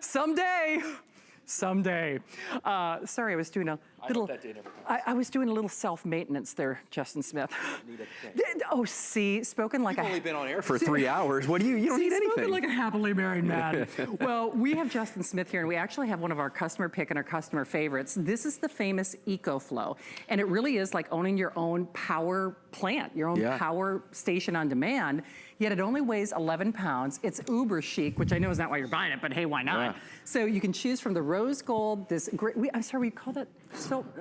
Someday. Someday. Sorry, I was doing a little, I was doing a little self-maintenance there, Justin Smith. Oh, see, spoken like You've only been on air for 3 hours. What do you don't need anything. Spoken like a happily married man. Well, we have Justin Smith here, and we actually have one of our customer pick and our customer favorites. This is the famous EcoFlow, and it really is like owning your own power plant, your own power station on demand, yet it only weighs 11 pounds. It's uber chic, which I know is not why you're buying it, but hey, why not? So you can choose from the rose gold, this great, I'm sorry, we call that,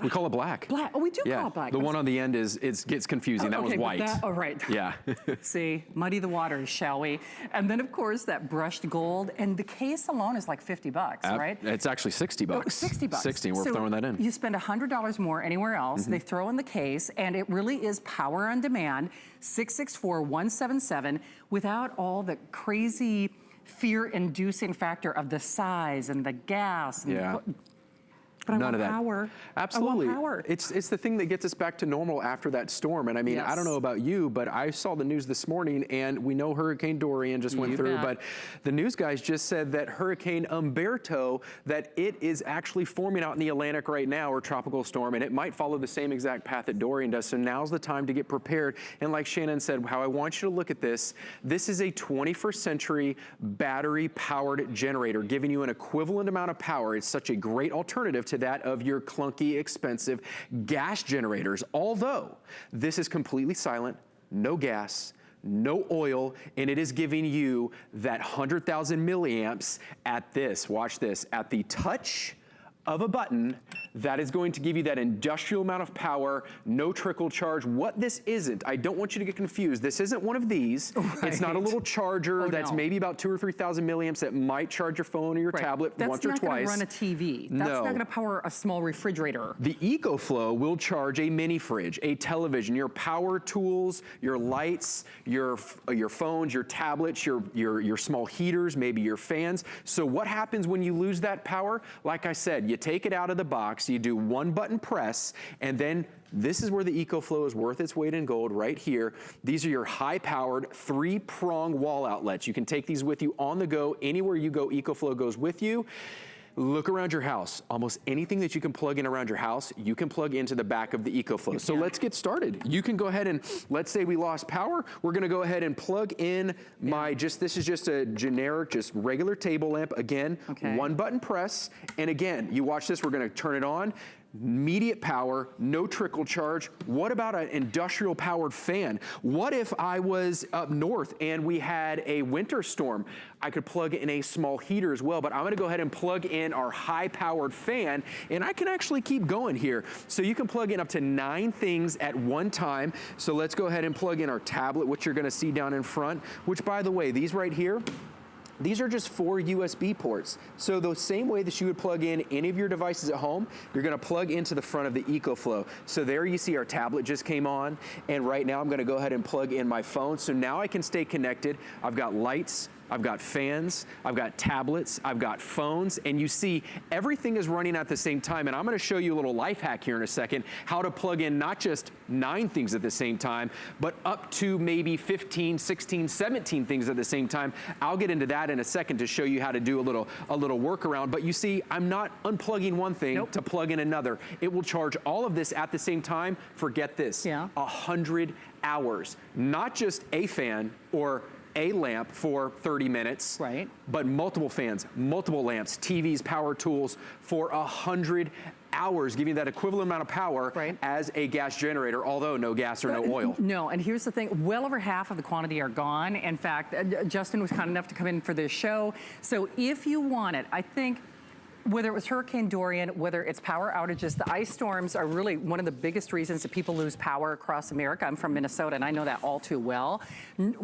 we call it black. Black, oh, we do call it black. The one on the end gets confusing, that one's white. Oh, right. Yeah. See, muddy the waters, shall we? And then of course that brushed gold, and the case alone is like 50 bucks, right? It's actually 60 bucks. Oh, 60 bucks. 60, we're throwing that in. You spend $100 more anywhere else, they throw in the case, and it really is power on demand, 664-177, without all the crazy fear-inducing factor of the size and the gas. And but None of that. Power. Absolutely. I want power. It's the thing that gets us back to normal after that storm. And I mean, I don't know about you, but I saw the news this morning, and we know Hurricane Dorian just went through, but the news guys just said that Hurricane Umberto, that it is actually forming out in the Atlantic right now, or tropical storm, and it might follow the same exact path that Dorian does. So now's the time to get prepared. And like Shannon said, how I want you to look at this, this is a 21st century battery powered generator, giving you an equivalent amount of power. It's such a great alternative to that of your clunky, expensive gas generators. Although this is completely silent, no gas, no oil, and it is giving you that 100,000 milliamps at this, watch this, at the touch of a button. That is going to give you that industrial amount of power, no trickle charge. What this isn't, I don't want you to get confused. This isn't one of these. It's not a little charger that's maybe about 2,000 or 3,000 milliamps that might charge your phone or your tablet once or twice. That's not gonna run a TV. That's not gonna power a small refrigerator. The EcoFlow will charge a mini fridge, a television, your power tools, your lights, your phones, your tablets, your small heaters, maybe your fans. So what happens when you lose that power? Like I said, you take it out of the box, you do one button press, and then this is where the EcoFlow is worth its weight in gold right here. These are your high-powered 3-prong wall outlets. You can take these with you on the go. Anywhere you go, EcoFlow goes with you. Look around your house. Almost anything that you can plug in around your house, you can plug into the back of the EcoFlow. So let's get started. You can go ahead and, let's say we lost power. We're gonna go ahead and plug in my, this is just a generic, just regular table lamp. Again, one button press. And again, you watch this, we're gonna turn it on. Immediate power, no trickle charge. What about an industrial powered fan? What if I was up north and we had a winter storm? I could plug in a small heater as well, but I'm gonna go ahead and plug in our high powered fan, and I can actually keep going here. So you can plug in up to 9 things at one time. So let's go ahead and plug in our tablet, which you're gonna see down in front, which by the way, these right here, these are just 4 USB ports. So the same way that you would plug in any of your devices at home, you're gonna plug into the front of the EcoFlow. So there you see our tablet just came on, and right now I'm gonna go ahead and plug in my phone. So now I can stay connected. I've got lights, I've got fans, I've got tablets, I've got phones, and you see everything is running at the same time. And I'm gonna show you a little life hack here in a second, how to plug in not just 9 things at the same time, but up to maybe 15, 16, 17 things at the same time. I'll get into that in a second to show you how to do a little workaround. But you see, I'm not unplugging one thing to plug in another. It will charge all of this at the same time. Forget this, 100 hours. Not just a fan or a lamp for 30 minutes, but multiple fans, multiple lamps, TVs, power tools for 100 hours, giving you that equivalent amount of power as a gas generator, although no gas or no oil. No, and here's the thing, well over half of the quantity are gone. In fact, Justin was kind enough to come in for this show. So if you want it, I think, whether it was Hurricane Dorian, whether it's power outages, the ice storms are really one of the biggest reasons that people lose power across America. I'm from Minnesota, and I know that all too well.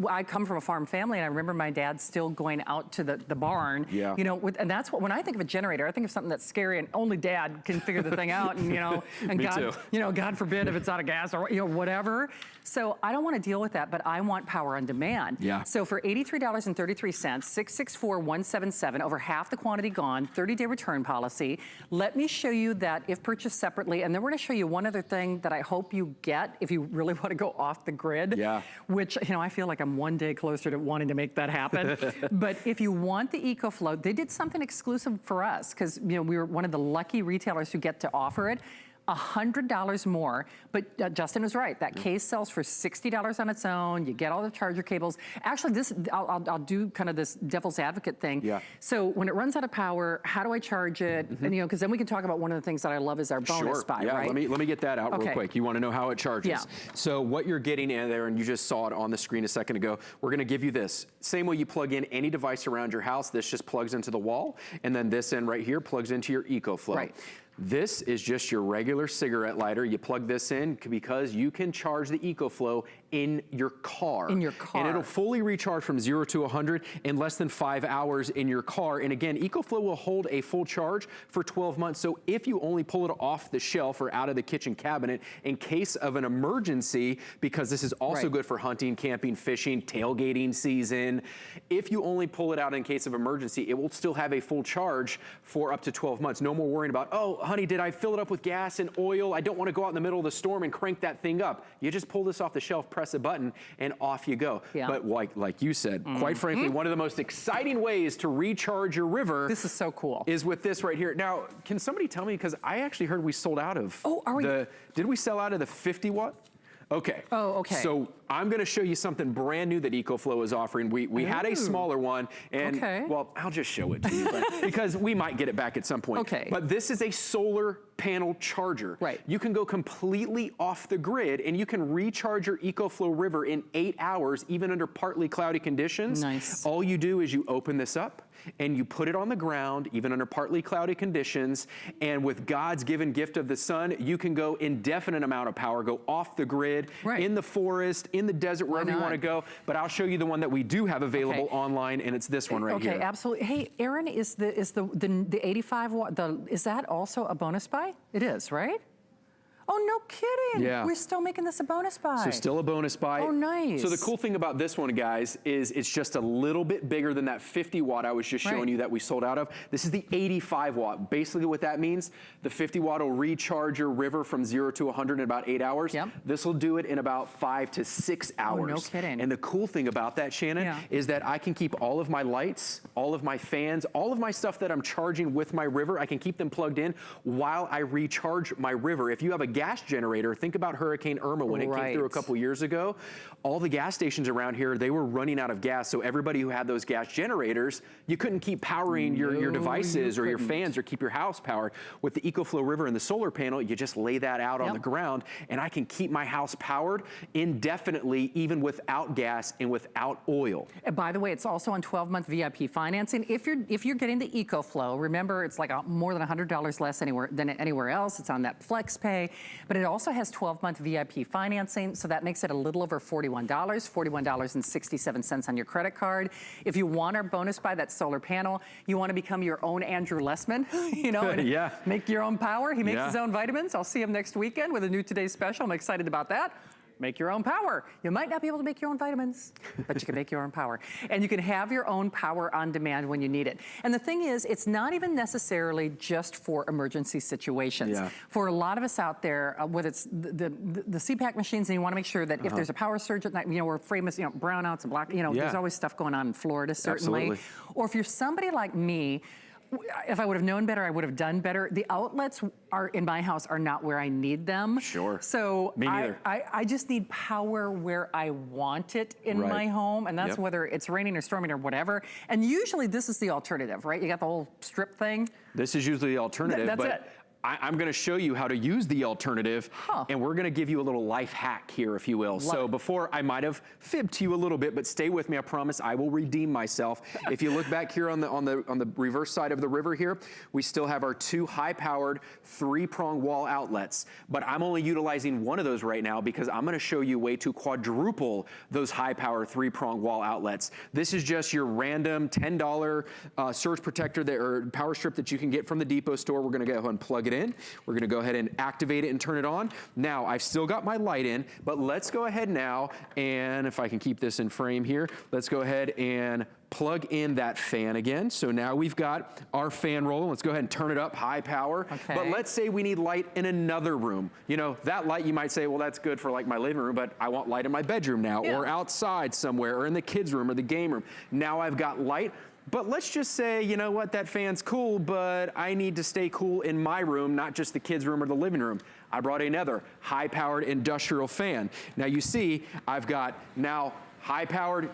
I come from a farm family, and I remember my dad still going out to the barn. You know, and that's what, when I think of a generator, I think of something that's scary, and only Dad can figure the thing out, and you know, and God, you know, God forbid if it's out of gas or whatever. So I don't want to deal with that, but I want power on demand. So for $83.33, 664-177, over half the quantity gone, 30-day return return policy. Let me show you that if purchased separately, and then we're gonna show you one other thing that I hope you get if you really wanna go off the grid. Yeah. Which, you know, I feel like I'm one day closer to wanting to make that happen. But if you want the EcoFlow, they did something exclusive for us, because, you know, we were one of the lucky retailers who get to offer it. $100 more, but Justin was right. That case sells for $60 on its own. You get all the charger cables. Actually, this I'll do kind of this devil's advocate thing. Yeah. So when it runs out of power, how do I charge it? And you know, because then we can talk about one of the things that I love is our bonus buy, yeah, right? let me get that out real quick. You want to know how it charges? Yeah. So what you're getting in there, and you just saw it on the screen a second ago, we're going to give you this. Same way you plug in any device around your house, this just plugs into the wall, and then this end right here plugs into your EcoFlow. Right. This is just your regular cigarette lighter. You plug this in because you can charge the EcoFlow in your car. In your car. And it'll fully recharge from 0 to 100 in less than 5 hours in your car. And again, EcoFlow will hold a full charge for 12 months. So if you only pull it off the shelf or out of the kitchen cabinet in case of an emergency, because this is also good for hunting, camping, fishing, tailgating season, if you only pull it out in case of emergency, it will still have a full charge for up to 12 months. No more worrying about, oh, honey, did I fill it up with gas and oil? I don't want to go out in the middle of the storm and crank that thing up. You just pull this off the shelf, press a button, and off you go. Yeah. But like you said, quite frankly, one of the most exciting ways to recharge your river. This is so cool. Is with this right here. Now, can somebody tell me, because I actually heard we sold out of did we sell out of the 50 watt? Okay. Oh, okay. So I'm going to show you something brand new that EcoFlow is offering. We had a smaller one, and well, I'll just show it to you, because we might get it back at some point. Okay. But this is a solar panel charger. Right. You can go completely off the grid, and you can recharge your EcoFlow river in 8 hours, even under partly cloudy conditions. Nice. All you do is you open this up, and you put it on the ground, even under partly cloudy conditions, and with God's given gift of the sun, you can go indefinite amount of power, go off the grid, in the forest, in the desert, wherever you want to go. But I'll show you the one that we do have available online, and it's this one right here. Okay, absolutely. Hey, Aaron, is the 85 watt, is that also a bonus buy? It is, right? Oh, no kidding. Yeah. We're still making this a bonus buy. So still a bonus buy. Oh, nice. So the cool thing about this one, guys, is it's just a little bit bigger than that 50 watt I was just showing you that we sold out of. This is the 85 watt. Basically what that means, the 50 watt will recharge your river from 0 to 100 in about 8 hours. Yep. This will do it in about 5 to 6 hours. Oh, no kidding. And the cool thing about that, Shannon, is that I can keep all of my lights, all of my fans, all of my stuff that I'm charging with my river, I can keep them plugged in while I recharge my river. If you have a gas generator, think about Hurricane Irma when it came through a couple years ago. All the gas stations around here, they were running out of gas. So everybody who had those gas generators, you couldn't keep powering your devices or your fans or keep your house powered. With the EcoFlow river and the solar panel, you just lay that out on the ground, and I can keep my house powered indefinitely, even without gas and without oil. And by the way, it's also on 12-month VIP financing. If you're getting the EcoFlow, remember it's like more than $100 less than anywhere else. It's on that flex pay, but it also has 12-month VIP financing, so that makes it a little over $41, $41.67 on your credit card. If you want our bonus buy, that solar panel, you want to become your own Andrew Lessman, you know, and make your own power. He makes his own vitamins. I'll see him next weekend with a new Today Special. I'm excited about that. Make your own power. You might not be able to make your own vitamins, but you can make your own power. And you can have your own power on demand when you need it. And the thing is, it's not even necessarily just for emergency situations. For a lot of us out there, whether it's the CPAC machines, and you want to make sure that if there's a power surge at night, you know, we're famous, you know, brownouts and black, you know, there's always stuff going on in Florida, certainly. Or if you're somebody like me, if I would have known better, I would have done better. The outlets in my house are not where I need them. So me neither. I just need power where I want it in my home, and that's whether it's raining or storming or whatever. And usually this is the alternative, right? You got the whole strip thing. This is usually the alternative. That's it. I'm going to show you how to use the alternative, and we're going to give you a little life hack here, if you will. So before, I might have fibbed to you a little bit, but stay with me. I promise I will redeem myself. If you look back here on the reverse side of the river here, we still have our 2 high-powered 3-prong wall outlets, but I'm only utilizing one of those right now because I'm going to show you a way to quadruple those high-power 3-prong wall outlets. This is just your random $10 surge protector or power strip that you can get from the depot store. We're going to go ahead and plug it in. We're going to go ahead and activate it and turn it on. Now, I've still got my light in, but let's go ahead now, and if I can keep this in frame here, let's go ahead and plug in that fan again. So now we've got our fan rolling. Let's go ahead and turn it up, high power. Okay. But let's say we need light in another room. You know, that light you might say, well, that's good for like my living room, but I want light in my bedroom now, or outside somewhere, or in the kids' room or the game room. Now I've got light. But let's just say, you know what, that fan's cool, but I need to stay cool in my room, not just the kids' room or the living room. I brought another high-powered industrial fan. Now you see, I've got now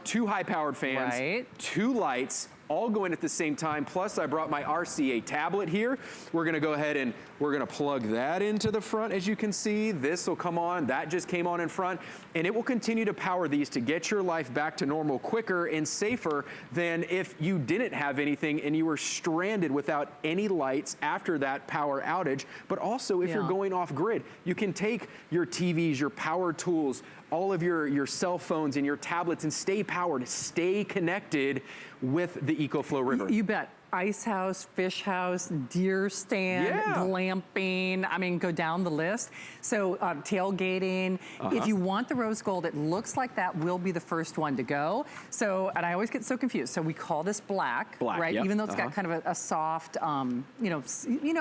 two high-powered fans, two lights, all going at the same time. Plus I brought my RCA tablet here. We're gonna go ahead and we're gonna plug that into the front. As you can see, this will come on, that just came on in front, and it will continue to power these to get your life back to normal quicker and safer than if you didn't have anything and you were stranded without any lights after that power outage. But also if you're going off grid, you can take your TVs, your power tools, all of your cell phones and your tablets and stay powered, stay connected with the EcoFlow River. You bet. Ice house, fish house, deer stand, glamping, I mean, go down the list. So tailgating, if you want the rose gold, it looks like that will be the first one to go. So, and I always get so confused. So we call this black, right? Even though it's got kind of a soft, you know.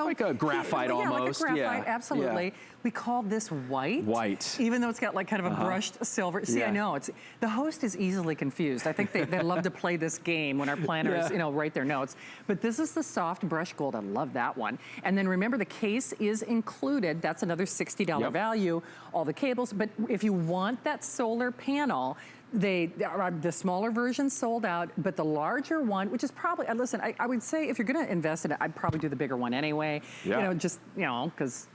Like a graphite almost. Like a graphite, absolutely. We call this white. White. Even though it's got like kind of a brushed silver. See, I know, the host is easily confused. I think they love to play this game when our planners, you know, write their notes. But this is the soft brush gold. I love that one. And then remember, the case is included. That's another $60 value, all the cables. But if you want that solar panel, the smaller version sold out, but the larger one, which is probably, listen, I would say if you're gonna invest in it, I'd probably do the bigger one anyway. You know, just, you know, because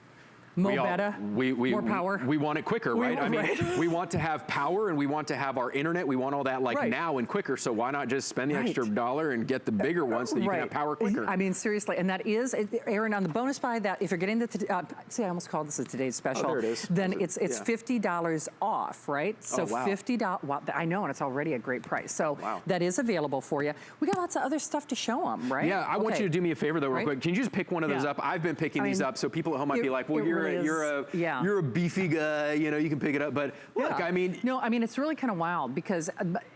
more power. We want it quicker, right? I mean, we want to have power and we want to have our internet. We want all that like now and quicker. So why not just spend the extra dollar and get the bigger one so that you can have power quicker? I mean, seriously. And that is, Aaron, on the bonus buy, that if you're getting the, see, I almost called this a today's special. Oh, there it is. Then it's $50 off, right? So $50, wow, I know, and it's already a great price. So that is available for you. We got lots of other stuff to show them, right? Yeah, I want you to do me a favor though, real quick. Can you just pick one of those up? I've been picking these up, so people at home might be like, well, you're a beefy guy, you know, you can pick it up. But look, I mean, no, I mean, it's really kind of wild because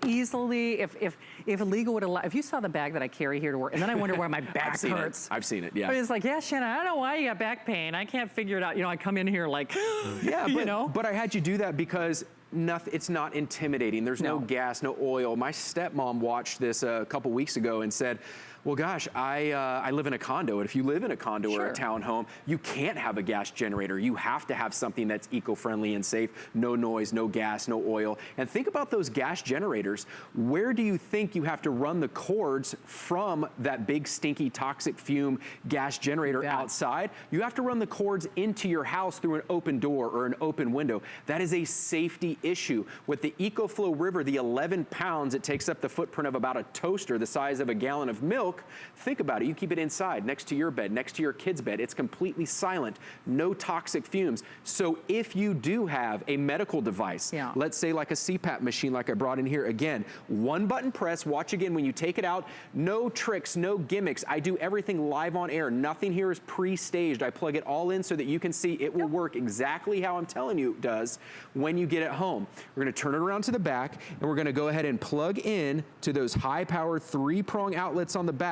easily, if legal would allow, if you saw the bag that I carry here to work, and then I wonder why my back hurts. I've seen it, But it's like, yeah, Shannon, I don't know why you got back pain. I can't figure it out. You know, I come in here like, you know. But I had you do that because it's not intimidating. There's no gas, no oil. My stepmom watched this a couple weeks ago and said, well, gosh, I live in a condo, and if you live in a condo or a townhome, you can't have a gas generator. You have to have something that's eco-friendly and safe, no noise, no gas, no oil. And think about those gas generators. Where do you think you have to run the cords from that big, stinky, toxic fume gas generator outside? You have to run the cords into your house through an open door or an open window. That is a safety issue. With the EcoFlow River, the 11 pounds, it takes up the footprint of about a toaster the size of a gallon of milk. Think about it. You keep it inside, next to your bed, next to your kid's bed. It's completely silent, no toxic fumes. So if you do have a medical device, let's say like a CPAP machine like I brought in here, again, one button press, watch again when you take it out, no tricks, no gimmicks. I do everything live on air. Nothing here is pre-staged. I plug it all in so that you can see it will work exactly how I'm telling you it does when you get it home. We're gonna turn it around to the back, and we're gonna go ahead and plug in to those high-power 3-prong outlets on the back.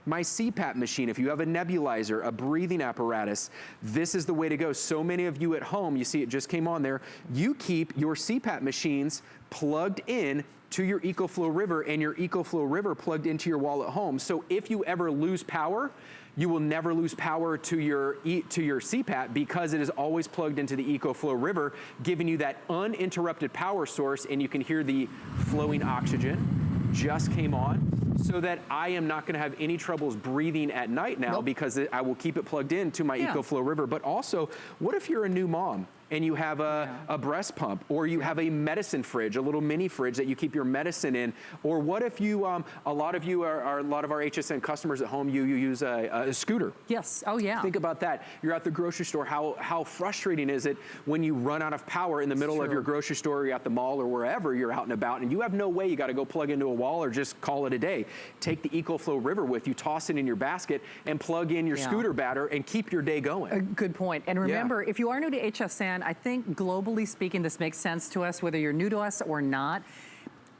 My CPAP machine, if you have a nebulizer, a breathing apparatus, this is the way to go. So many of you at home, you see it just came on there, you keep your CPAP machines plugged in to your EcoFlow River and your EcoFlow River plugged into your wall at home. So if you ever lose power, you will never lose power to your CPAP because it is always plugged into the EcoFlow River, giving you that uninterrupted power source, and you can hear the flowing oxygen just came on, so that I am not gonna have any troubles breathing at night now because I will keep it plugged in to my EcoFlow River. But also, what if you're a new mom and you have a breast pump, or you have a medicine fridge, a little mini fridge that you keep your medicine in? Or what if you, a lot of our HSN customers at home, you use a scooter. Yes, oh yeah. Think about that. You're at the grocery store, how frustrating is it when you run out of power in the middle of your grocery store, or you're at the mall, or wherever you're out and about, and you have no way, you gotta go plug into a wall or just call it a day. Take the EcoFlow River with you, toss it in your basket, and plug in your scooter batter and keep your day going. Good point. And remember, if you are new to HSN, I think globally speaking, this makes sense to us, whether you're new to us or not.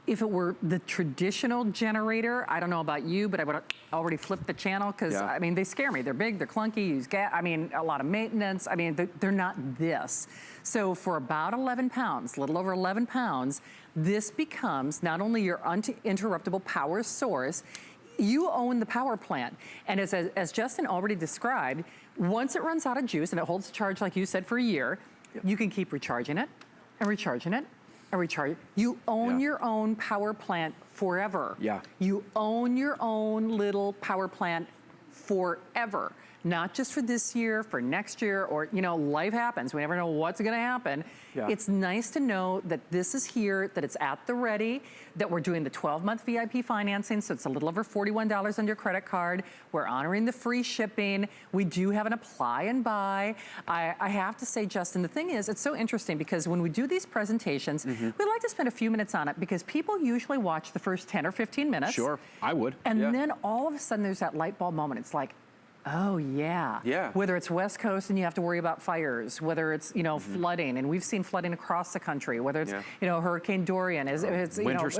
If it were the traditional generator, I don't know about you, but I would already flip the channel because, I mean, they scare me. They're big, they're clunky, use gas, I mean, a lot of maintenance. I mean, they're not this. So for about 11 pounds, a little over 11 pounds, this becomes not only your uninterruptible power source, you own the power plant. And as Justin already described, once it runs out of juice and it holds the charge, like you said, for a year, you can keep recharging it and recharging it. A recharge. You own your own power plant forever. Yeah. You own your own little power plant forever. Not just for this year, for next year, or, you know, life happens. We never know what's gonna happen. Yeah. It's nice to know that this is here, that it's at the ready, that we're doing the 12-month VIP financing, so it's a little over $41 on your credit card. We're honoring the free shipping. We do have an apply and buy. I have to say, Justin, the thing is, it's so interesting because when we do these presentations, we like to spend a few minutes on it because people usually watch the first 10 or 15 minutes. Sure, I would. And then all of a sudden there's that light bulb moment. It's like, oh yeah. Yeah. Whether it's West Coast and you have to worry about fires, whether it's, you know, flooding, and we've seen flooding across the country, whether it's, you know, Hurricane Dorian, if it's, winter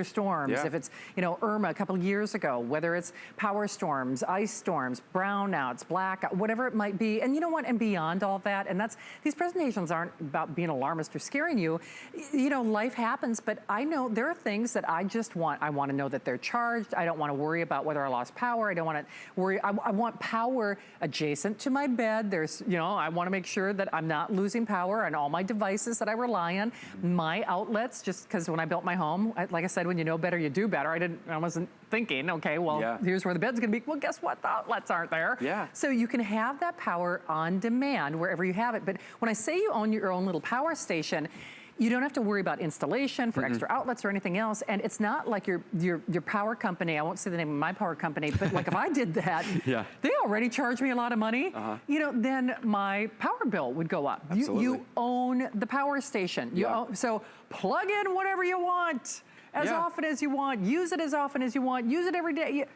storms, if it's, you know, Irma a couple of years ago, whether it's power storms, ice storms, brownouts, blackout, whatever it might be. And you know what, and beyond all that, and that's, these presentations aren't about being alarmist or scaring you. You know, life happens, but I know there are things that I just want. I want to know that they're charged. I don't want to worry about whether I lost power. I don't want to worry. I want power adjacent to my bed. There's, you know, I want to make sure that I'm not losing power on all my devices that I rely on. My outlets, just because when I built my home, like I said, when you know better, you do better. I wasn't thinking, okay, well, here's where the bed's going to be. Well, guess what? The outlets aren't there. Yeah. So you can have that power on demand wherever you have it. But when I say you own your own little power station, you don't have to worry about installation for extra outlets or anything else. And it's not like your power company, I won't say the name of my power company, but like if I did that, they already charge me a lot of money, you know, then my power bill would go up. You own the power station. You own, so plug in whatever you want, as often as you want, use it as often as you want, use it every day.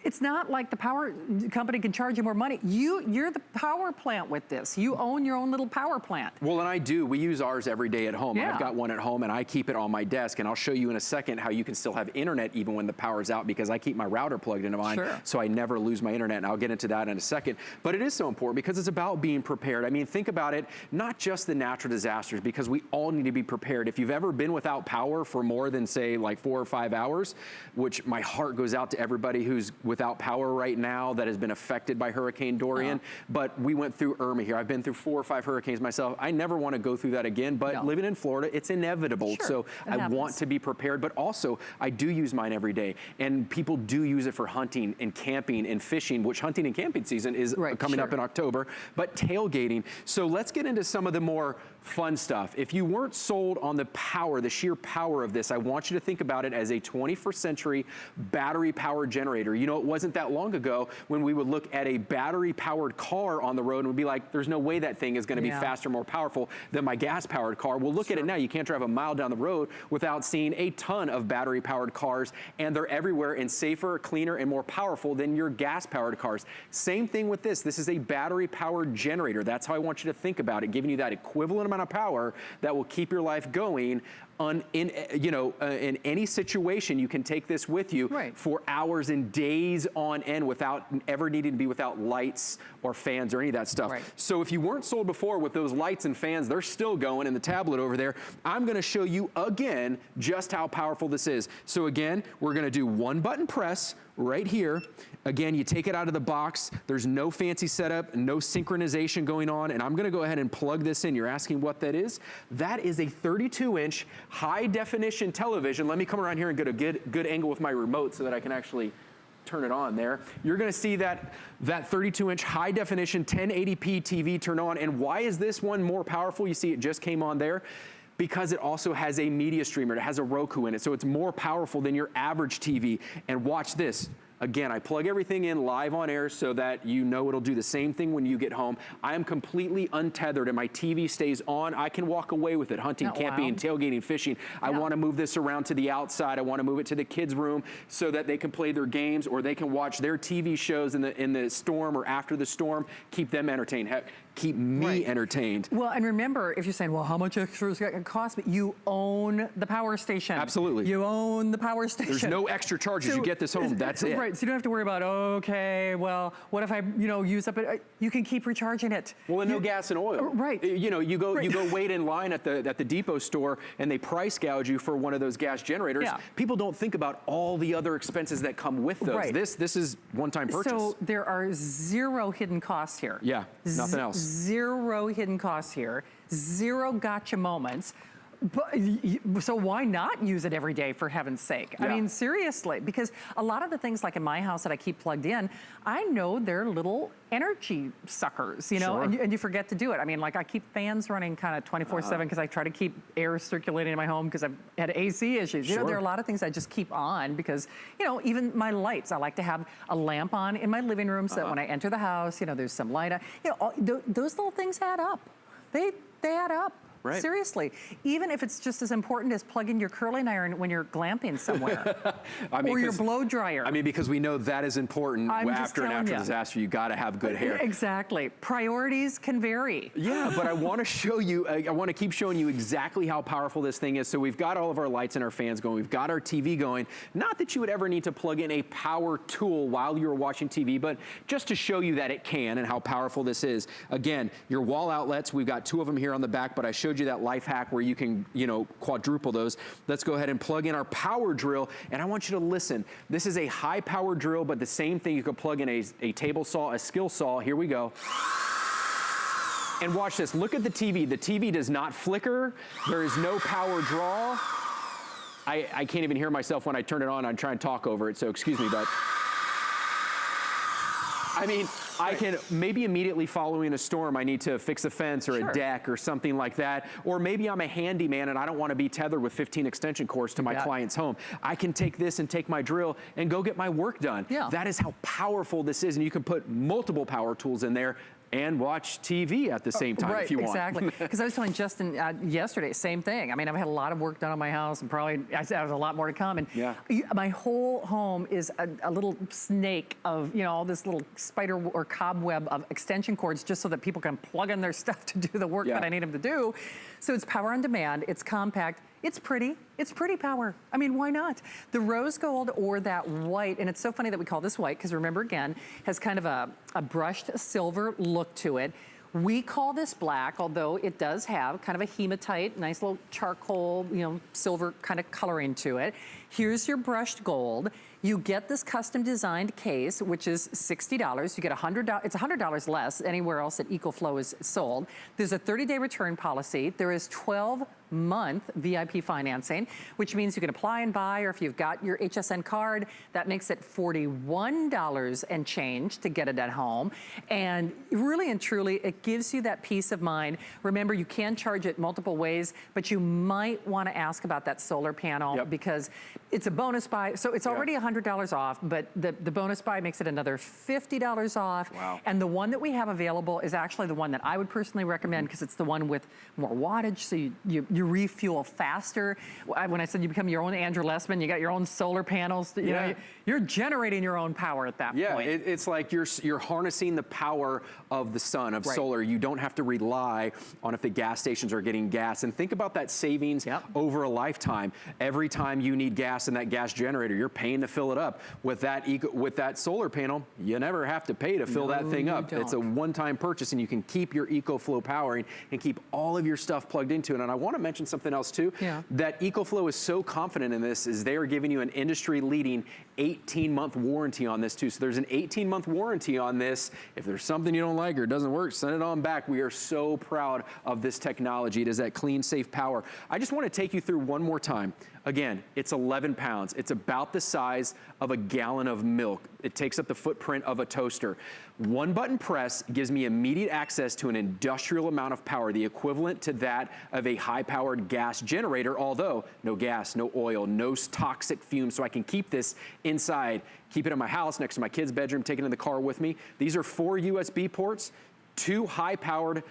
It's not like the power company can charge you more money. You're the power plant with this. You own your own little power plant. Well, and I do. We use ours every day at home. I've got one at home and I keep it on my desk, and I'll show you in a second how you can still have internet even when the power's out, because I keep my router plugged into mine so I never lose my internet, and I'll get into that in a second. But it is so important because it's about being prepared. I mean, think about it, not just the natural disasters, because we all need to be prepared. If you've ever been without power for more than, say, like 4 or 5 hours, which my heart goes out to everybody who's without power right now that has been affected by Hurricane Dorian, but we went through Irma here. I've been through 4 or 5 hurricanes myself. I never want to go through that again, but living in Florida, it's inevitable. So I want to be prepared, but also I do use mine every day, and people do use it for hunting and camping and fishing, which hunting and camping season is coming up in October, but tailgating. So let's get into some of the more fun stuff. If you weren't sold on the power, the sheer power of this, I want you to think about it as a 21st century battery powered generator. You know, it wasn't that long ago when we would look at a battery powered car on the road and would be like, there's no way that thing is going to be faster, more powerful than my gas powered car. Well, look at it now. You can't drive a mile down the road without seeing a ton of battery powered cars, and they're everywhere and safer, cleaner, and more powerful than your gas powered cars. Same thing with this. This is a battery powered generator. That's how I want you to think about it, giving you that equivalent amount of power that will keep your life going in any situation. You can take this with you for hours and days on end without ever needing to be without lights or fans or any of that stuff. So if you weren't sold before with those lights and fans, they're still going in the tablet over there. I'm going to show you again just how powerful this is. So again, we're going to do one button press right here. Again, you take it out of the box. There's no fancy setup, no synchronization going on, and I'm going to go ahead and plug this in. You're asking what that is? That is a 32-inch high-definition television. Let me come around here and get a good angle with my remote so that I can actually turn it on there. You're going to see that 32-inch high-definition 1080p TV turn on. And why is this one more powerful? You see it just came on there. Because it also has a media streamer. It has a Roku in it, so it's more powerful than your average TV. And watch this. Again, I plug everything in live on air so that you know it'll do the same thing when you get home. I am completely untethered and my TV stays on. I can walk away with it, hunting, camping, tailgating, fishing. I want to move this around to the outside. I want to move it to the kids' room so that they can play their games or they can watch their TV shows in the storm or after the storm, keep them entertained. Heck, keep me Right. entertained. Well, and remember, if you're saying, well, how much extra is it going to cost me? You own the power station. Absolutely. You own the power station. There's no extra charges. You get this home, that's it. Right, so you don't have to worry about, okay, well, what if I, use up it? You can keep recharging it. Well, and no gas and oil. Right. You know, you go wait in line at the depot store and they price gouge you for one of those gas generators. Yeah. People don't think about all the other expenses that come with those. Right. This is one-time purchase. So there are zero hidden costs here. Yeah, nothing else. Zero hidden costs here. Zero gotcha moments. But, so why not use it every day, for heaven's sake? Yeah. I mean, seriously, because a lot of the things like in my house that I keep plugged in, I know they're little energy suckers, you know, Sure. and you forget to do it. I mean, like I keep fans running kind of 24/7 because I try to keep air circulating in my home because I've had AC issues. You know, there are a lot of things I just keep on because, even my lights, I like to have a lamp on in my living room so that when I enter the house, there's some light on. Those little things add up. They add up. Right. Seriously, even if it's just as important as plugging your curling iron when you're glamping somewhere, or your blow dryer. I mean, because we know that is important after an after disaster. You got to have good hair. Exactly. Priorities can vary. Yeah, but I want to show you. I want to keep showing you exactly how powerful this thing is. So we've got all of our lights and our fans going. We've got our TV going. Not that you would ever need to plug in a power tool while you're watching TV, but just to show you that it can and how powerful this is. Again, your wall outlets. We've got 2 of them here on the back, but I showed you that life hack where you can, quadruple those. Let's go ahead and plug in our power drill, and I want you to listen. This is a high power drill, but the same thing, you could plug in a table saw, a skill saw. Here we go. And watch this. Look at the TV. The TV does not flicker. There is no power draw. I can't even hear myself when I turn it on. I'm trying to talk over it, so excuse me, but I mean, I can maybe immediately following a storm, I need to fix a fence or a deck or something like that. Or maybe I'm a handyman and I don't want to be tethered with 15 extension cords to my client's home. I can take this and take my drill and go get my work done. Yeah. That is how powerful this is. And you can put multiple power tools in there and watch TV at the same time if you want. Exactly. Because I was telling Justin yesterday, same thing. I mean, I've had a lot of work done on my house and probably I have a lot more to come. And my whole home is a little snake of, all this little spider or cobweb of extension cords just so that people can plug in their stuff to do the work that I need them to do. So it's power on demand, it's compact, it's pretty power. I mean, why not? The rose gold or that white, and it's so funny that we call this white because remember again, has kind of a brushed silver look to it. We call this black, although it does have kind of a hematite, nice little charcoal, silver kind of coloring to it. Here's your brushed gold. You get this custom designed case, which is $60. You get $100, it's $100 less anywhere else that EcoFlow is sold. There's a 30-day return policy. There is 12-month VIP financing, which means you can apply and buy, or if you've got your HSN card, that makes it $41 and change to get it at home. And really and truly, it gives you that peace of mind. Remember, you can charge it multiple ways, but you might want to ask about that solar panel because it's a bonus buy. So it's already $100 off, but the bonus buy makes it another $50 off. Wow. And the one that we have available is actually the one that I would personally recommend because it's the one with more wattage, so you refuel faster. When I said you become your own Andrew Lessman, you got your own solar panels, you're generating your own power at that point. Yeah, it's like you're harnessing the power of the sun, of solar. You don't have to rely on if the gas stations are getting gas. And think about that savings over a lifetime. Every time you need gas in that gas generator, you're paying to fill it up. With that solar panel, you never have to pay to fill that thing up. It's a one-time purchase, and you can keep your EcoFlow powering and keep all of your stuff plugged into it. And I want to mention something else too. That EcoFlow is so confident in this is they are giving you an industry-leading 18-month warranty on this too. So there's an 18-month warranty on this. If there's something you don't like or it doesn't work, send it on back. We are so proud of this technology. It is that clean, safe power. I just want to take you through one more time. Again, it's 11 pounds. It's about the size of a gallon of milk. It takes up the footprint of a toaster. One button press gives me immediate access to an industrial amount of power, the equivalent to that of a high-powered gas generator, although no gas, no oil, no toxic fumes, so I can keep this inside, keep it in my house next to my kid's bedroom, take it in the car with me. These are 4 USB ports, 2 high-powered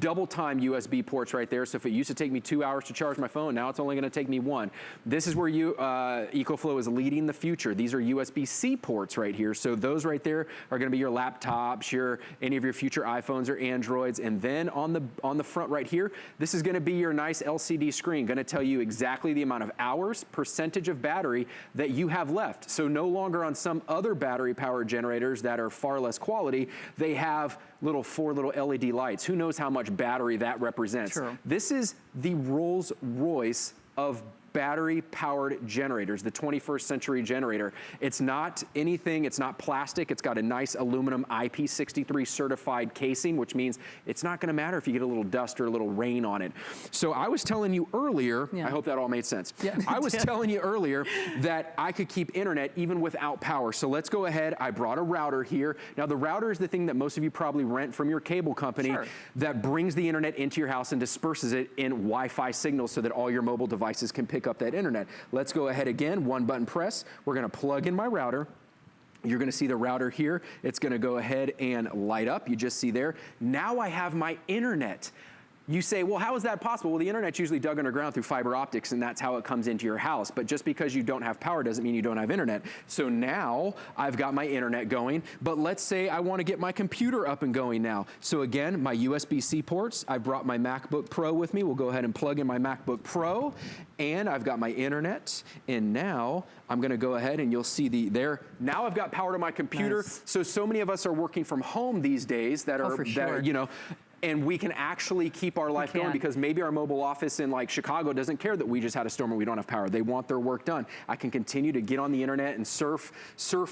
double time USB ports right there. So if it used to take me 2 hours to charge my phone, now it's only gonna take me 1. This is where EcoFlow is leading the future. These are USB-C ports right here. So those right there are gonna be your laptops, any of your future iPhones or Androids. And then on the front right here, this is gonna be your nice LCD screen, gonna tell you exactly the amount of hours, percentage of battery that you have left. So no longer on some other battery powered generators that are far less quality, they have four little LED lights. Who knows how much battery that represents? True. This is the Rolls-Royce of battery-powered generators, the 21st century generator. It's not anything, it's not plastic, it's got a nice aluminum IP63 certified casing, which means it's not gonna matter if you get a little dust or a little rain on it. So I was telling you earlier, I hope that all made sense. Yeah, I was telling you earlier that I could keep internet even without power. So let's go ahead, I brought a router here. Now the router is the thing that most of you probably rent from your cable company that brings the internet into your house and disperses it in Wi-Fi signals so that all your mobile devices can pick up that internet. Let's go ahead again, one button press. We're gonna plug in my router. You're gonna see the router here. It's gonna go ahead and light up. You just see there. Now I have my internet. You say, well, how is that possible? Well, the internet's usually dug underground through fiber optics, and that's how it comes into your house. But just because you don't have power doesn't mean you don't have internet. So now I've got my internet going, but let's say I want to get my computer up and going now. So again, my USB-C ports, I've brought my MacBook Pro with me. We'll go ahead and plug in my MacBook Pro, and I've got my internet, and now I'm gonna go ahead and you'll see now I've got power to my computer. Nice. So many of us are working from home these days that are, for sure. and we can actually keep our life going because maybe our mobile office in like Chicago doesn't care that we just had a storm and we don't have power. They want their work done. I can continue to get on the internet and surf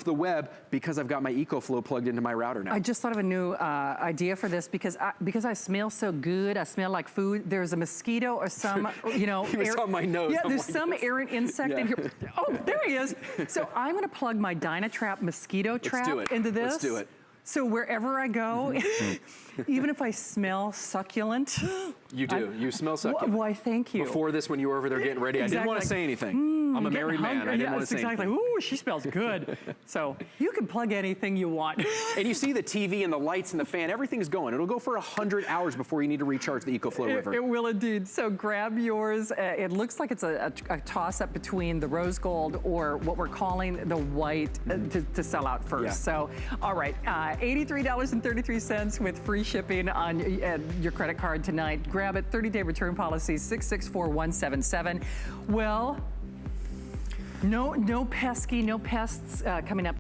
the web because I've got my EcoFlow plugged into my router now. I just thought of a new idea for this because I smell so good. I smell like food. There's a mosquito or some, He was on my nose. Yeah, there's some errant insect in here. Oh, there he is. So I'm gonna plug my Dynatrap mosquito trap into this. Let's do it. So wherever I go, even if I smell succulent. You do. You smell succulent. Why, thank you. Before this, when you were over there getting ready, I didn't want to say anything. I'm a married man. I didn't want to say anything. Ooh, she smells good. So you can plug anything you want. And you see the TV and the lights and the fan, everything's going. It'll go for 100 hours before you need to recharge the EcoFlow River. It will indeed. So grab yours. It looks like it's a toss-up between the rose gold or what we're calling the white to sell out first. Yeah. So, all right, $83.33 with free shipping on your credit card tonight. Grab it, 30-day return policy, 664177. Well, no pests coming up.